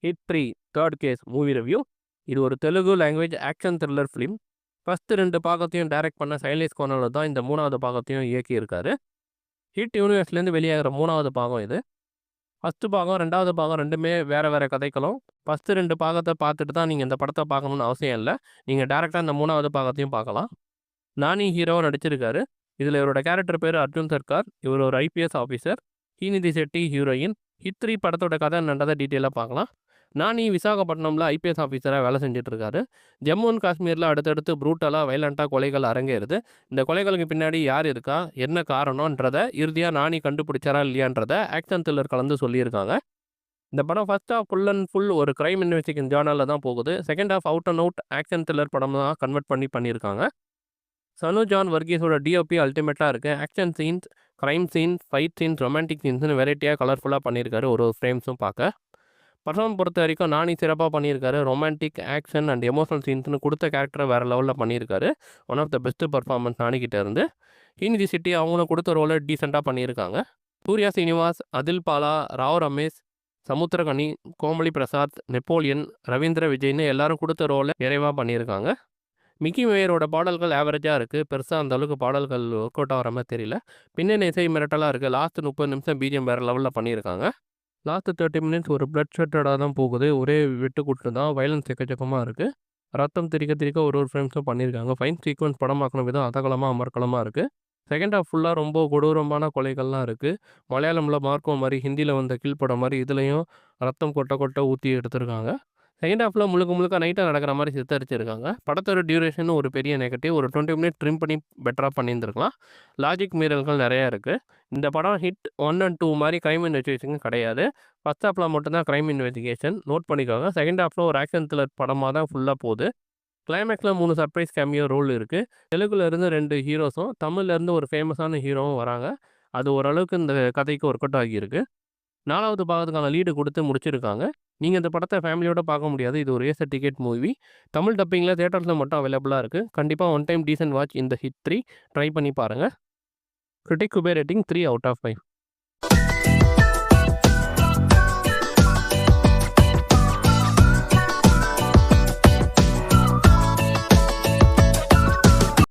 Hit 3 third case movie review. இது ஒரு Telugu language action thriller film. First 2 பாகத்தையும் direct பண்ண சைலேஷ் கோனல் தான் இந்த 3வது பாகத்தையும் இயக்கியிருக்காரு. ஹிட் யூனிவர்ஸ்லேருந்து வெளியாகிற 3வது பாகம் இது. ஃபஸ்ட்டு பாகம் 2வது பாகம் 2மே வேறு வேறு கதைக்களம். ஃபஸ்ட்டு 2 பாகத்தை பார்த்துட்டு தான் நீங்கள் இந்த படத்தை பார்க்கணுன்னு அவசியம் இல்லை. நீங்கள் டேரெக்டாக இந்த 3வது பாகத்தையும் பார்க்கலாம். நானி ஹீரோவாக நடிச்சிருக்காரு. இதில் இவரோட கேரக்டர் பேர் அர்ஜுன் சர்க்கார். இவர் ஒரு IPS officer. Srinidhi Shetty heroine. Hit 3 படத்தோட கதை என்னன்றதை டீட்டெயிலாக பார்க்கலாம். நானி விசாகப்பட்டினமில் ஐபிஎஸ் ஆஃபீஸராக வேலை செஞ்சிட்ருக்காரு. ஜம்மு அண்ட் காஷ்மீரில் அடுத்தடுத்து ப்ரூட்டலாக வைலண்ட்டாக கொலைகள் அரங்கேறுது. இந்த கொலைகளுக்கு பின்னாடி யார் இருக்கா, என்ன காரணன்றதை இறுதியாக நானி கண்டுபிடிச்சாரா இல்லையான்றதை ஆக்ஷன் த்ரில்லர் கலந்து சொல்லியிருக்காங்க. இந்த படம் first half full and full ஒரு க்ரைம் இன்வெஸ்டிகேஷன் ஜானரில் தான் போகுது. Second half out and out action thriller படம் தான் கன்வெர்ட் பண்ணியிருக்காங்க. சனு ஜான் வர்கீஸோட டிஓபி அல்டிமேட்டாக இருக்குது. Action scenes, crime scenes, fight scenes, romantic சீன்ஸ்னு வெரைட்டியாக கலர்ஃபுல்லாக பண்ணியிருக்காரு. ஒரு ஃப்ரேம்ஸும் பார்க்க. பர்ஃபார்ம் பொறுத்த வரைக்கும் நானி சிறப்பாக பண்ணியிருக்காரு. ரொமான்டிக், ஆக்ஷன் அண்ட் எமோஷனல் சீன்ஸ்னு கொடுத்த கேரக்டரை வேறு லெவலில் பண்ணியிருக்காரு. One of the best performance நானிக்கிட்ட இருந்து. ஸ்ரீநிதி செட்டி அவங்களும் கொடுத்த ரோலை டீசெண்டாக பண்ணியிருக்காங்க. சூர்யா சீனிவாஸ், அதில் பாலா, ராவ் ரமேஷ், சமுத்திரகனி, கோமலி பிரசாத், நெப்போலியன், ரவீந்திர விஜய்னு எல்லாரும் கொடுத்த ரோலை நிறைவாக பண்ணியிருக்காங்க. மிக்கி மேயரோட பாடல்கள் ஆவரேஜாக இருக்குது. பெருசாக அந்தளவுக்கு பாடல்கள் ஒர்க் அவுட் ஆகிற மாதிரி தெரியல. பின்னணி இசை மிரட்டலாக இருக்குது. லாஸ்ட் 30 நிமிஷம் பிஜிஎம் வேறு லெவலில் பண்ணியிருக்காங்க. லாஸ்ட் 30 மினிட்ஸ் ஒரு பிளட் ஷெட்டடாக தான் போகுது. ஒரே வெட்டுக்குட்டு தான். வயலன்ஸ் எக்கச்சக்கமாக இருக்குது. ரத்தம் திரிக்க திரிக்க ஒரு ஃப்ரேம்ஸும் பண்ணியிருக்காங்க. ஃபைன் சீக்வன்ஸ் படமாக்கின விதம் அதகலமாக அமர்க்கலமாக இருக்குது. செகண்ட் ஹாஃப் ஃபுல்லாக ரொம்ப கொடூரமான கொலைகள்லாம் இருக்குது. மலையாளமில் மார்க்கோ மாதிரி, ஹிந்தியில் வந்த கீழ்ப்படம் மாதிரி இதுலேயும் ரத்தம் கொட்ட கொட்ட ஊற்றி எடுத்திருக்காங்க. செகண்ட் ஹாஃபில் முழுக்க நைட்டாக நடக்கிற மாதிரி சித்தரிச்சிருக்காங்க. படத்தோட டியூரேஷன் ஒரு பெரிய நெகட்டிவ். ஒரு 20 மினிட் ட்ரிம் பண்ணி பெட்டராக பண்ணியிருந்துருக்கலாம். லாஜிக் மீறல்கள் நிறையா இருக்குது. இந்த படம் ஹிட் 1 and 2 மாதிரி க்ரைம் இன்வெஸ்டிகேஷன் கிடையாது. ஃபஸ்ட் ஹாஃபில் மட்டும்தான் க்ரைம் இன்வெஸ்டிகேஷன். நோட் பண்ணிக்கோங்க. செகண்ட் ஹாஃபில் ஒரு ஆக்ஷன் த்ரில்லர் படமாக தான் ஃபுல்லாக போகுது. கிளைமேக்ஸில் 3 சர்ப்ரைஸ் கேமியோ ரோல் இருக்குது. தெலுங்குலேருந்து 2 ஹீரோஸும், தமிழ்லேருந்து ஒரு ஃபேமஸான ஹீரோவும் வராங்க. அது ஓரளவுக்கு இந்த கதைக்கு ஒர்க் அவுட் ஆகியிருக்கு. 4வது பாகத்துக்கான லீடு கொடுத்து முடிச்சிருக்காங்க. நீங்கள் இந்த படத்தை ஃபேமிலியோட பார்க்க முடியாது. இது ஒரு ஏச டிக்கெட் மூவி. தமிழ் டப்பிங்கில் தியேட்டர்ஸில் மட்டும் அவைலபிளாக இருக்குது. கண்டிப்பாக ஒன் டைம் டீசன்ட் வாட்ச் இந்த ஹிட் 3 ட்ரை பண்ணி பாருங்கள். கிரிட்டிக் குபே ரேட்டிங் 3 out of 5.